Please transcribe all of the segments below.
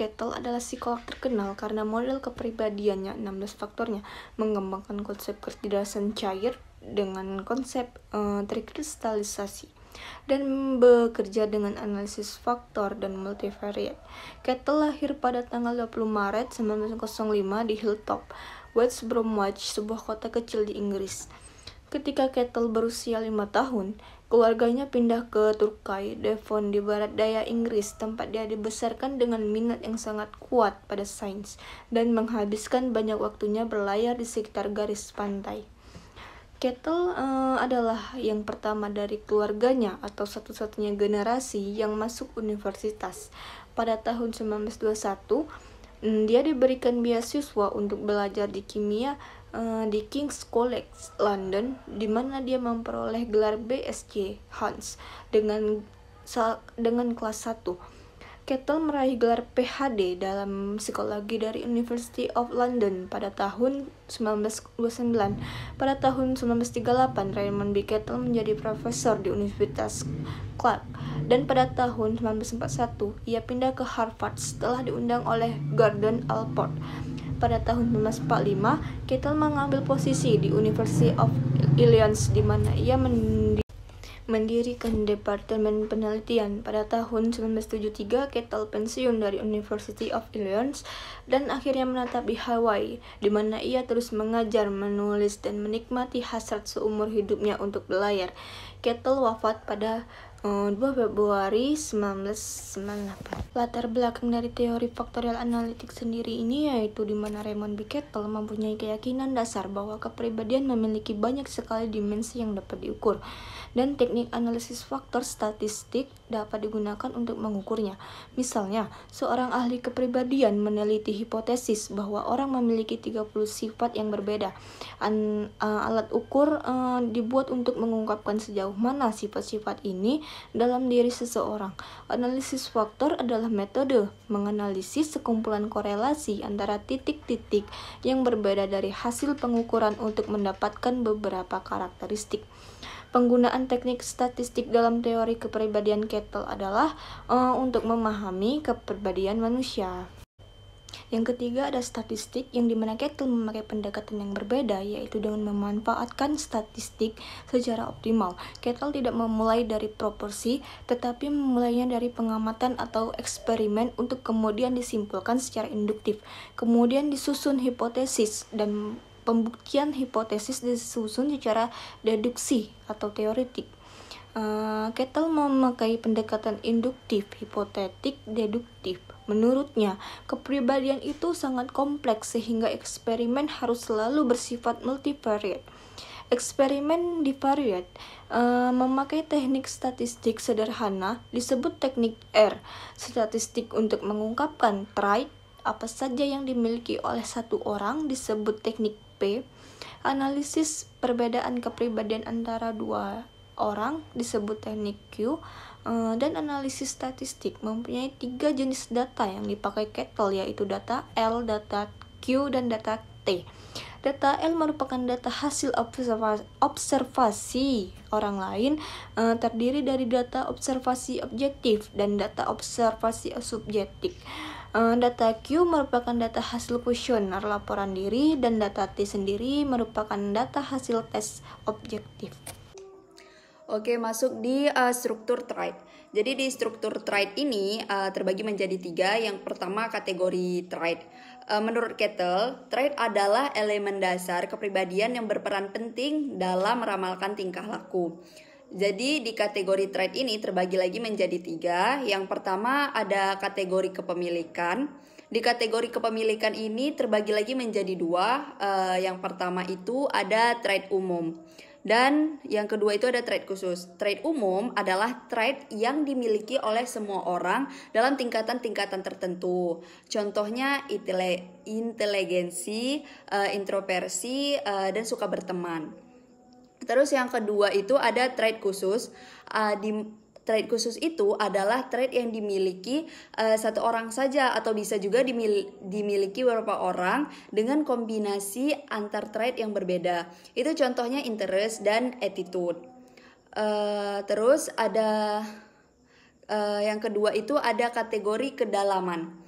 Kettle adalah psikolog terkenal karena model kepribadiannya 16 faktornya mengembangkan konsep kecerdasan cair dengan konsep terkristalisasi dan bekerja dengan analisis faktor dan multivariate. Kettle lahir pada tanggal 20 Maret 1905 di Hilltop, West Bromwich, sebuah kota kecil di Inggris. Ketika Kettle berusia 5 tahun, keluarganya pindah ke Torquay, Devon di barat daya Inggris, tempat dia dibesarkan dengan minat yang sangat kuat pada sains dan menghabiskan banyak waktunya berlayar di sekitar garis pantai. Kettle adalah yang pertama dari keluarganya atau satu-satunya generasi yang masuk universitas. Pada tahun 1921, dia diberikan beasiswa untuk belajar di kimia di King's College London, di mana dia memperoleh gelar BSc Hons dengan kelas 1. Kettle meraih gelar PhD dalam psikologi dari University of London pada tahun 1929. Pada tahun 1938, Raymond B. Kettle menjadi profesor di Universitas Clark, dan pada tahun 1941 ia pindah ke Harvard setelah diundang oleh Gordon Allport. Pada tahun 1945, Kettle mengambil posisi di University of Illinois, di mana ia mendirikan Departemen Penelitian. Pada tahun 1973, Kettle pensiun dari University of Illinois dan akhirnya menetap di Hawaii, di mana ia terus mengajar, menulis, dan menikmati hasrat seumur hidupnya untuk berlayar. Kettle wafat pada 2 Februari 1998. Latar belakang dari teori faktorial analitik sendiri ini yaitu di mana Raymond B. Kettle mempunyai keyakinan dasar bahwa kepribadian memiliki banyak sekali dimensi yang dapat diukur, dan teknik analisis faktor statistik dapat digunakan untuk mengukurnya. Misalnya, seorang ahli kepribadian meneliti hipotesis bahwa orang memiliki 30 sifat yang berbeda. Alat ukur dibuat untuk mengungkapkan sejauh mana sifat-sifat ini dalam diri seseorang. Analisis faktor adalah metode menganalisis sekumpulan korelasi antara titik-titik yang berbeda dari hasil pengukuran untuk mendapatkan beberapa karakteristik. Penggunaan teknik statistik dalam teori kepribadian Kettle adalah untuk memahami kepribadian manusia. Yang ketiga ada statistik, yang dimana Kettle memakai pendekatan yang berbeda, yaitu dengan memanfaatkan statistik secara optimal. Kettle tidak memulai dari proporsi, tetapi memulainya dari pengamatan atau eksperimen untuk kemudian disimpulkan secara induktif. Kemudian disusun hipotesis, dan pembuktian hipotesis disusun secara deduksi atau teoretik. Kettle memakai pendekatan induktif, hipotetik, deduktif. Menurutnya, kepribadian itu sangat kompleks sehingga eksperimen harus selalu bersifat multivariate. Eksperimen divariate memakai teknik statistik sederhana disebut teknik R. Statistik untuk mengungkapkan trait apa saja yang dimiliki oleh satu orang disebut teknik P. Analisis perbedaan kepribadian antara dua orang disebut teknik Q. Dan analisis statistik mempunyai 3 jenis data yang dipakai Kettle, yaitu data L, data Q, dan data T. Data L merupakan data hasil observasi orang lain, terdiri dari data observasi objektif dan data observasi subjektif. Data Q merupakan data hasil kuesioner laporan diri, dan data T sendiri merupakan data hasil tes objektif. Oke, masuk di struktur trait. Jadi di struktur trait ini terbagi menjadi 3. Yang pertama kategori trait. Menurut Kettle, trait adalah elemen dasar kepribadian yang berperan penting dalam meramalkan tingkah laku. Jadi di kategori trait ini terbagi lagi menjadi 3. Yang pertama ada kategori kepemilikan. Di kategori kepemilikan ini terbagi lagi menjadi 2. Yang pertama itu ada trait umum. Dan yang kedua itu ada trait khusus. Trait umum adalah trait yang dimiliki oleh semua orang dalam tingkatan-tingkatan tertentu. Contohnya inteligensi, introversi, dan suka berteman. Terus yang kedua itu ada trait khusus. Trait khusus itu adalah trait yang dimiliki satu orang saja atau bisa juga dimiliki beberapa orang dengan kombinasi antar trait yang berbeda. Itu contohnya interest dan attitude. Terus ada yang kedua itu ada kategori kedalaman.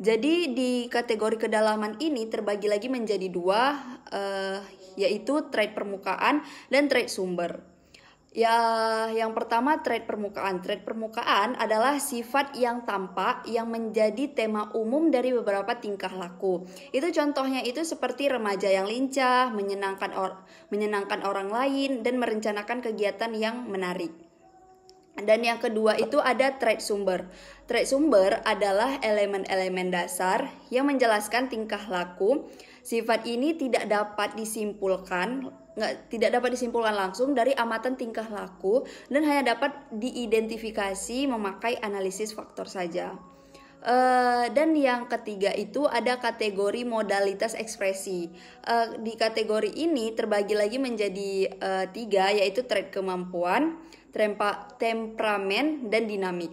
Jadi di kategori kedalaman ini terbagi lagi menjadi dua, yaitu trait permukaan dan trait sumber. Ya, yang pertama trait permukaan. Trait permukaan adalah sifat yang tampak yang menjadi tema umum dari beberapa tingkah laku. Itu contohnya itu seperti remaja yang lincah, menyenangkan orang lain, dan merencanakan kegiatan yang menarik. Dan yang kedua itu ada trait sumber. Trait sumber adalah elemen-elemen dasar yang menjelaskan tingkah laku. Sifat ini tidak dapat disimpulkan langsung dari amatan tingkah laku dan hanya dapat diidentifikasi memakai analisis faktor saja. Dan yang ketiga itu ada kategori modalitas ekspresi. Di kategori ini terbagi lagi menjadi tiga, yaitu trait kemampuan, temperamen, dan dinamik.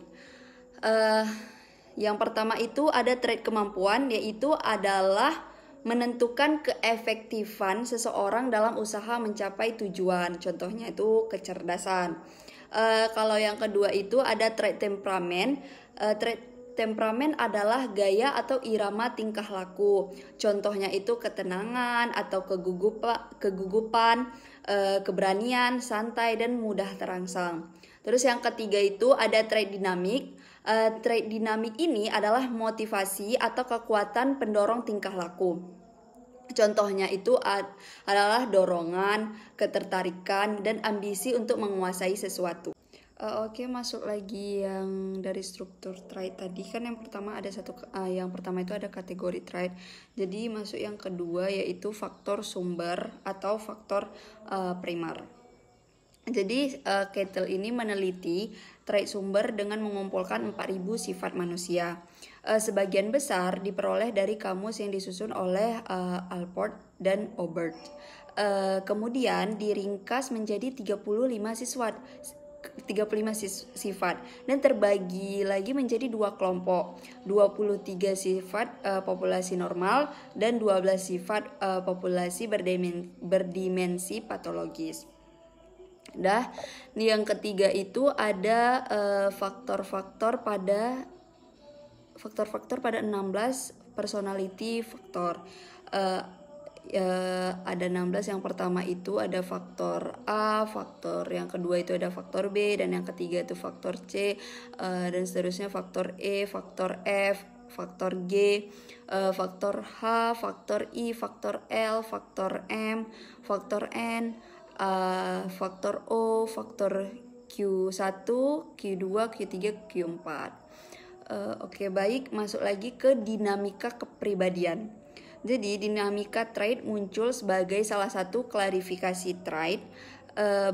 Yang pertama itu ada trait kemampuan, yaitu adalah menentukan keefektifan seseorang dalam usaha mencapai tujuan. Contohnya itu kecerdasan. Kalau yang kedua itu ada trait temperamen. Trait temperamen adalah gaya atau irama tingkah laku. Contohnya itu ketenangan atau kegugupan, keberanian, santai, dan mudah terangsang. Terus yang ketiga itu ada trait dinamik. Trait dinamik ini adalah motivasi atau kekuatan pendorong tingkah laku. Contohnya itu adalah dorongan, ketertarikan, dan ambisi untuk menguasai sesuatu. Oke, masuk lagi yang dari struktur trait tadi kan yang pertama itu ada kategori trait. Jadi masuk yang kedua yaitu faktor sumber atau faktor primer. Jadi Kettle ini meneliti trait sumber dengan mengumpulkan 4.000 sifat manusia. Sebagian besar diperoleh dari kamus yang disusun oleh Alport dan Aubert. Kemudian diringkas menjadi 35 sifat dan terbagi lagi menjadi dua kelompok, 23 sifat populasi normal dan 12 sifat populasi berdimensi patologis. Yang ketiga itu ada faktor-faktor pada 16 personality faktor. Ada 16. Yang pertama itu ada faktor A, faktor yang kedua itu ada faktor B, dan yang ketiga itu faktor C, dan seterusnya faktor E, faktor F, faktor G, faktor H, faktor I, faktor L, faktor M, faktor N, faktor O, faktor Q1, Q2, Q3, Q4. Oke, baik, masuk lagi ke dinamika kepribadian. Jadi dinamika trait muncul sebagai salah satu klarifikasi trait.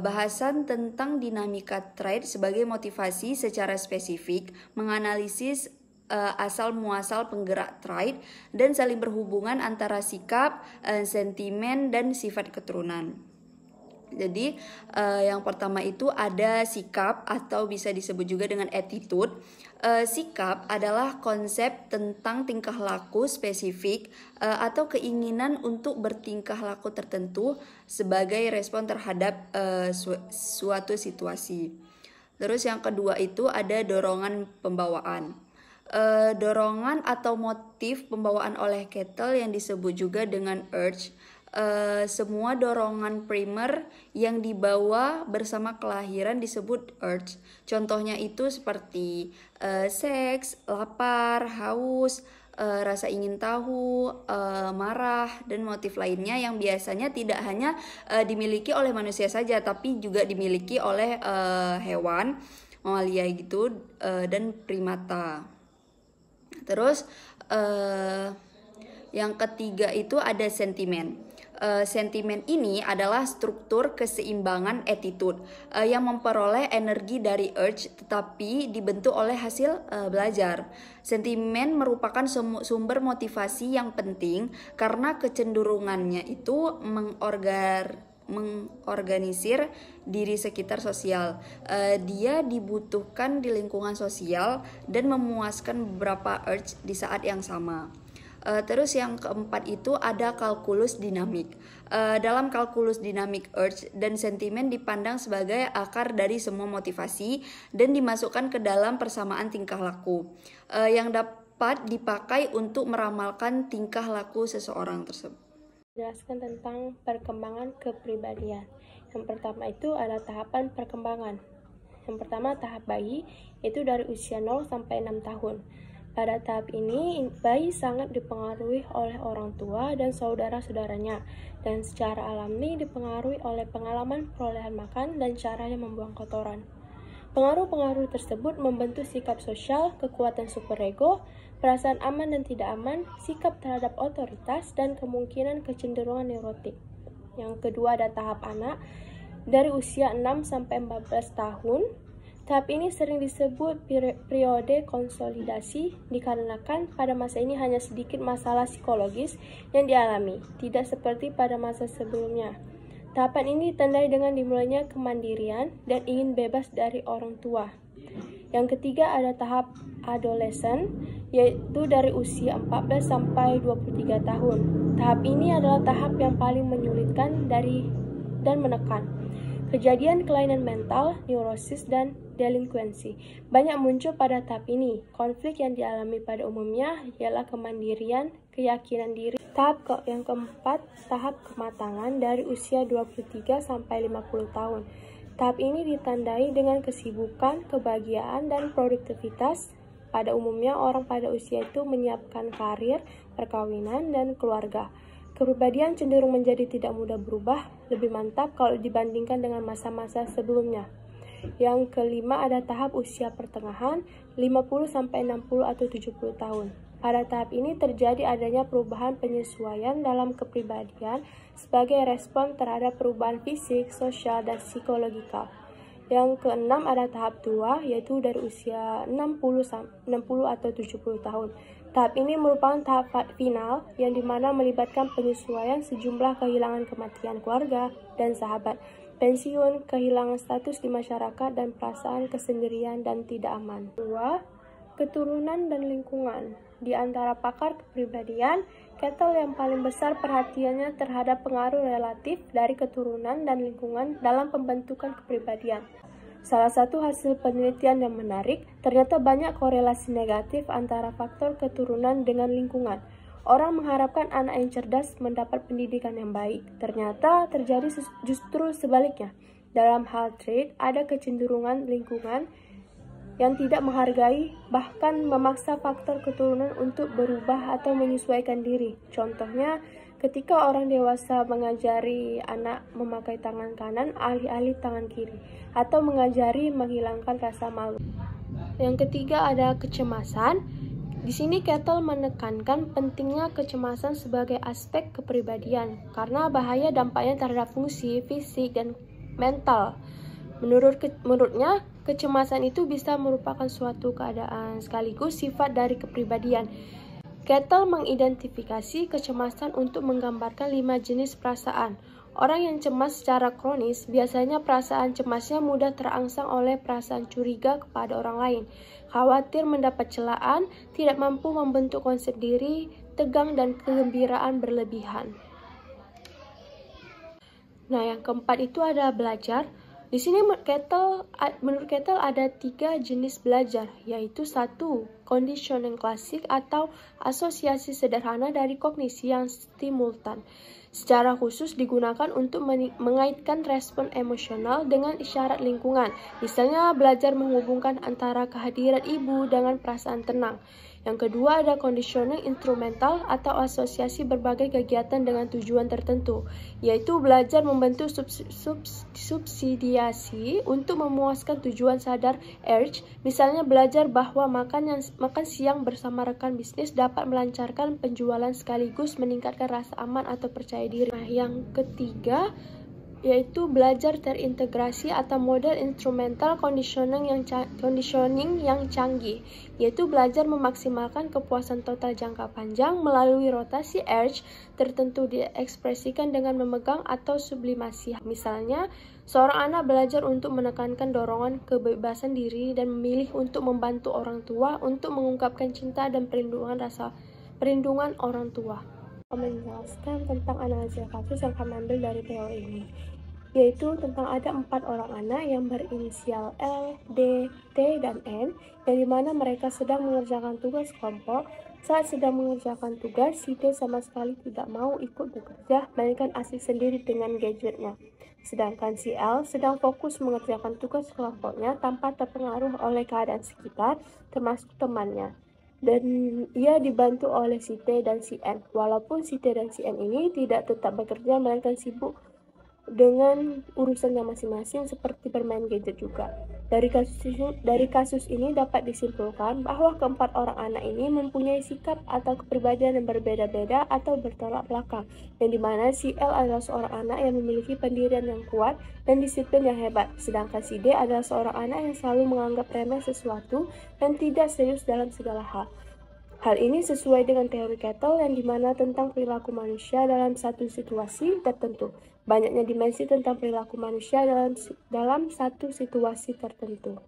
Bahasan tentang dinamika trait sebagai motivasi secara spesifik, menganalisis asal muasal penggerak trait dan saling berhubungan antara sikap, sentimen, dan sifat keturunan. Jadi yang pertama itu ada sikap atau bisa disebut juga dengan attitude. Sikap adalah konsep tentang tingkah laku spesifik atau keinginan untuk bertingkah laku tertentu sebagai respon terhadap suatu situasi. Terus yang kedua itu ada dorongan pembawaan. Dorongan atau motif pembawaan oleh Kettle yang disebut juga dengan urge. Semua dorongan primer yang dibawa bersama kelahiran disebut urge. Contohnya itu seperti seks, lapar, haus, rasa ingin tahu, marah, dan motif lainnya yang biasanya tidak hanya dimiliki oleh manusia saja, tapi juga dimiliki oleh hewan, mamalia gitu, dan primata. Terus yang ketiga itu ada sentimen. Sentimen ini adalah struktur keseimbangan attitude yang memperoleh energi dari urge tetapi dibentuk oleh hasil belajar. Sentimen merupakan sumber motivasi yang penting karena kecenderungannya itu mengorganisir diri sekitar sosial. Dia dibutuhkan di lingkungan sosial dan memuaskan beberapa urge di saat yang sama. Terus yang keempat itu ada kalkulus dinamik. Dalam kalkulus dinamik urge dan sentimen dipandang sebagai akar dari semua motivasi dan dimasukkan ke dalam persamaan tingkah laku. dapat dipakai untuk meramalkan tingkah laku seseorang tersebut. Jelaskan tentang perkembangan kepribadian. Yang pertama itu ada tahapan perkembangan. Yang pertama tahap bayi, itu dari usia 0 sampai 6 tahun. Pada tahap ini, bayi sangat dipengaruhi oleh orang tua dan saudara-saudaranya, dan secara alami dipengaruhi oleh pengalaman perolehan makan dan caranya membuang kotoran. Pengaruh-pengaruh tersebut membentuk sikap sosial, kekuatan superego, perasaan aman dan tidak aman, sikap terhadap otoritas, dan kemungkinan kecenderungan neurotik. Yang kedua ada tahap anak, dari usia 6 sampai 14 tahun. Tahap ini sering disebut periode konsolidasi dikarenakan pada masa ini hanya sedikit masalah psikologis yang dialami, tidak seperti pada masa sebelumnya. Tahapan ini ditandai dengan dimulainya kemandirian dan ingin bebas dari orang tua. Yang ketiga ada tahap adolesen, yaitu dari usia 14 sampai 23 tahun. Tahap ini adalah tahap yang paling menyulitkan dan menekan. Kejadian kelainan mental, neurosis, dan delinkuensi banyak muncul pada tahap ini. Konflik yang dialami pada umumnya ialah kemandirian, keyakinan diri. Tahap yang keempat, tahap kematangan dari usia 23 sampai 50 tahun. Tahap ini ditandai dengan kesibukan, kebahagiaan, dan produktivitas. Pada umumnya, orang pada usia itu menyiapkan karir, perkawinan, dan keluarga. Kepribadian cenderung menjadi tidak mudah berubah, lebih mantap kalau dibandingkan dengan masa-masa sebelumnya. Yang kelima ada tahap usia pertengahan, 50 sampai 60 atau 70 tahun. Pada tahap ini terjadi adanya perubahan penyesuaian dalam kepribadian sebagai respon terhadap perubahan fisik, sosial, dan psikologikal. Yang keenam ada tahap tua, yaitu dari usia 60 atau 70 tahun. Tahap ini merupakan tahap final yang dimana melibatkan penyesuaian sejumlah kehilangan kematian keluarga dan sahabat, pensiun, kehilangan status di masyarakat, dan perasaan kesendirian dan tidak aman. 2. Keturunan dan lingkungan. Di antara pakar kepribadian, Kettle yang paling besar perhatiannya terhadap pengaruh relatif dari keturunan dan lingkungan dalam pembentukan kepribadian. Salah satu hasil penelitian yang menarik, ternyata banyak korelasi negatif antara faktor keturunan dengan lingkungan. Orang mengharapkan anak yang cerdas mendapat pendidikan yang baik. Ternyata terjadi justru sebaliknya. Dalam hal trait, ada kecenderungan lingkungan yang tidak menghargai, bahkan memaksa faktor keturunan untuk berubah atau menyesuaikan diri. Contohnya, ketika orang dewasa mengajari anak memakai tangan kanan alih-alih tangan kiri, atau mengajari menghilangkan rasa malu. Yang ketiga ada kecemasan. Di sini Kettle menekankan pentingnya kecemasan sebagai aspek kepribadian, karena bahaya dampaknya terhadap fungsi, fisik, dan mental. Menurutnya, kecemasan itu bisa merupakan suatu keadaan sekaligus sifat dari kepribadian. Kettle mengidentifikasi kecemasan untuk menggambarkan 5 jenis perasaan. Orang yang cemas secara kronis, biasanya perasaan cemasnya mudah terangsang oleh perasaan curiga kepada orang lain, khawatir mendapat celaan, tidak mampu membentuk konsep diri, tegang, dan kegembiraan berlebihan. Nah, yang keempat itu ada belajar. Di sini menurut Kettle ada 3 jenis belajar, yaitu 1. Conditioning klasik atau asosiasi sederhana dari kognisi yang simultan. Secara khusus digunakan untuk mengaitkan respon emosional dengan isyarat lingkungan. Misalnya belajar menghubungkan antara kehadiran ibu dengan perasaan tenang. Yang kedua ada conditioning instrumental atau asosiasi berbagai kegiatan dengan tujuan tertentu, yaitu belajar membentuk subsidiasi untuk memuaskan tujuan sadar urge. Misalnya belajar bahwa makan siang bersama rekan bisnis dapat melancarkan penjualan sekaligus meningkatkan rasa aman atau percaya diri. Nah, yang ketiga yaitu belajar terintegrasi atau model instrumental conditioning yang canggih, yaitu belajar memaksimalkan kepuasan total jangka panjang melalui rotasi urge tertentu diekspresikan dengan memegang atau sublimasi. Misalnya, seorang anak belajar untuk menekankan dorongan kebebasan diri dan memilih untuk membantu orang tua untuk mengungkapkan cinta dan perlindungan orang tua. Menjelaskan tentang analisis kasus yang kami ambil dari teori ini. yaitu tentang ada 4 orang anak yang berinisial L, D, T, dan N, yang dimana mereka sedang mengerjakan tugas kelompok. Saat sedang mengerjakan tugas, si D sama sekali tidak mau ikut bekerja, melainkan asik sendiri dengan gadgetnya. Sedangkan si L sedang fokus mengerjakan tugas kelompoknya tanpa terpengaruh oleh keadaan sekitar, termasuk temannya. Dan ia dibantu oleh si T dan si N. Walaupun si T dan si N ini tidak tetap bekerja, melainkan sibuk dengan urusannya masing-masing seperti bermain gadget juga. Dari kasus ini dapat disimpulkan bahwa keempat orang anak ini mempunyai sikap atau kepribadian yang berbeda-beda atau bertolak belakang, yang dimana si L adalah seorang anak yang memiliki pendirian yang kuat dan disiplin yang hebat, sedangkan si D adalah seorang anak yang selalu menganggap remeh sesuatu dan tidak serius dalam segala hal. Hal ini sesuai dengan teori Kettle yang dimana tentang perilaku manusia dalam satu situasi tertentu. Banyaknya dimensi tentang perilaku manusia dalam satu situasi tertentu.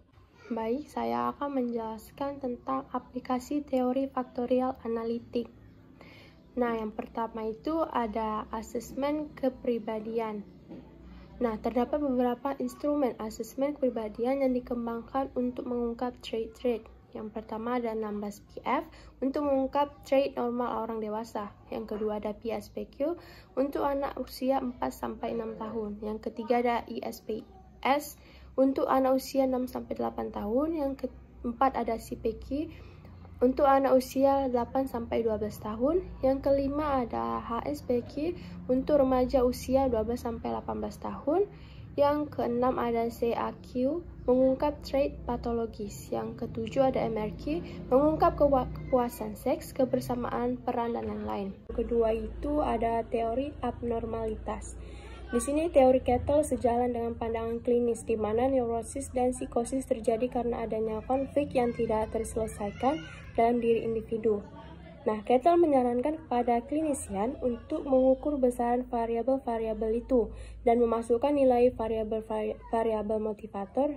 Baik, saya akan menjelaskan tentang aplikasi teori faktorial analitik. Nah, yang pertama itu ada asesmen kepribadian. Nah, terdapat beberapa instrumen asesmen kepribadian yang dikembangkan untuk mengungkap trait-trait. Yang pertama ada 16PF untuk mengungkap trait normal orang dewasa. Yang kedua ada PSPQ untuk anak usia 4-6 tahun. Yang ketiga ada ISPS untuk anak usia 6-8 tahun. Yang keempat ada CPQ untuk anak usia 8-12 tahun. Yang kelima ada HSPQ untuk remaja usia 12-18 tahun. Yang keenam ada CAQ, mengungkap trait patologis. Yang ketujuh ada MRQ, mengungkap kepuasan seks, kebersamaan, peran, dan lain-lain. Kedua itu ada teori abnormalitas. Di sini teori Kettle sejalan dengan pandangan klinis, di mana neurosis dan psikosis terjadi karena adanya konflik yang tidak terselesaikan dalam diri individu. Nah, Kettle menyarankan kepada klinisian untuk mengukur besaran variabel-variabel itu dan memasukkan nilai variabel motivator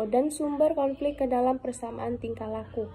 dan sumber konflik ke dalam persamaan tingkah laku.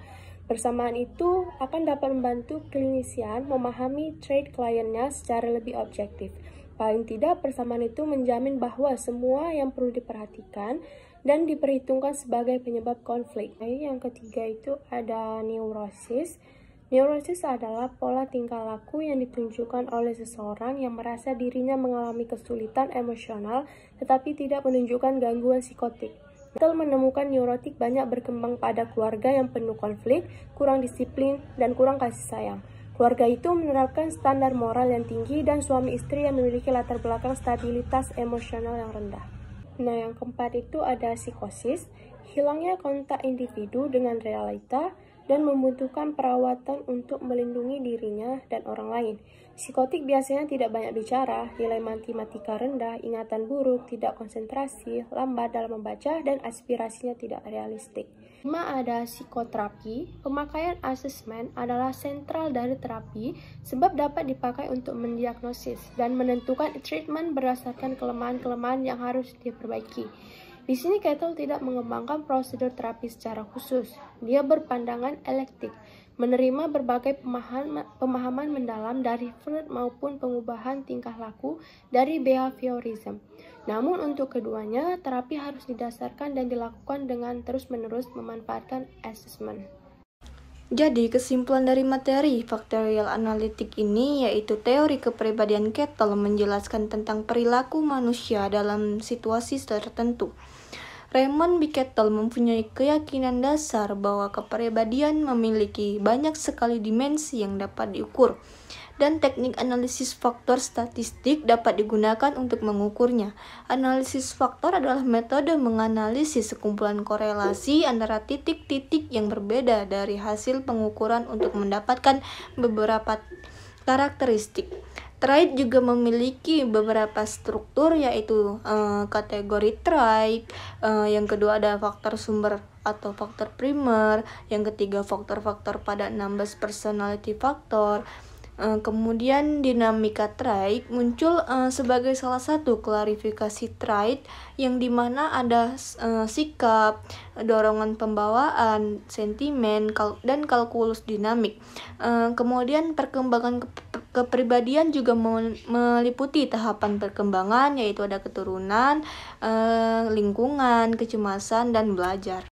Persamaan itu akan dapat membantu klinisian memahami trait kliennya secara lebih objektif. Paling tidak, persamaan itu menjamin bahwa semua yang perlu diperhatikan dan diperhitungkan sebagai penyebab konflik. Yang ketiga itu ada neurosis. Neurosis adalah pola tingkah laku yang ditunjukkan oleh seseorang yang merasa dirinya mengalami kesulitan emosional tetapi tidak menunjukkan gangguan psikotik. Kettle menemukan neurotik banyak berkembang pada keluarga yang penuh konflik, kurang disiplin, dan kurang kasih sayang. Keluarga itu menerapkan standar moral yang tinggi dan suami istri yang memiliki latar belakang stabilitas emosional yang rendah. Nah, yang keempat itu ada psikosis, hilangnya kontak individu dengan realita, dan membutuhkan perawatan untuk melindungi dirinya dan orang lain. Psikotik biasanya tidak banyak bicara, nilai matematika rendah, ingatan buruk, tidak konsentrasi, lambat dalam membaca, dan aspirasinya tidak realistik. 5 ada psikoterapi. Pemakaian asesmen adalah sentral dari terapi sebab dapat dipakai untuk mendiagnosis dan menentukan treatment berdasarkan kelemahan-kelemahan yang harus diperbaiki. Di sini Kettle tidak mengembangkan prosedur terapi secara khusus. Dia berpandangan elektik, menerima berbagai pemahaman mendalam dari Freud maupun pengubahan tingkah laku dari behaviorism. Namun untuk keduanya, terapi harus didasarkan dan dilakukan dengan terus-menerus memanfaatkan asesmen. Jadi, kesimpulan dari materi faktorial analitik ini yaitu teori kepribadian Kettle menjelaskan tentang perilaku manusia dalam situasi tertentu. Raymond B. Kettle mempunyai keyakinan dasar bahwa kepribadian memiliki banyak sekali dimensi yang dapat diukur, dan teknik analisis faktor statistik dapat digunakan untuk mengukurnya. Analisis faktor adalah metode menganalisis sekumpulan korelasi antara titik-titik yang berbeda dari hasil pengukuran untuk mendapatkan beberapa karakteristik. Trait juga memiliki beberapa struktur, yaitu kategori trait, yang kedua ada faktor sumber atau faktor primer, yang ketiga faktor-faktor pada 16 personality factor, Kemudian dinamika trait muncul sebagai salah satu klarifikasi trait yang dimana ada sikap, dorongan pembawaan, sentimen, dan kalkulus dinamik. Kemudian perkembangan kepribadian juga meliputi tahapan perkembangan, yaitu ada keturunan, lingkungan, kecemasan, dan belajar.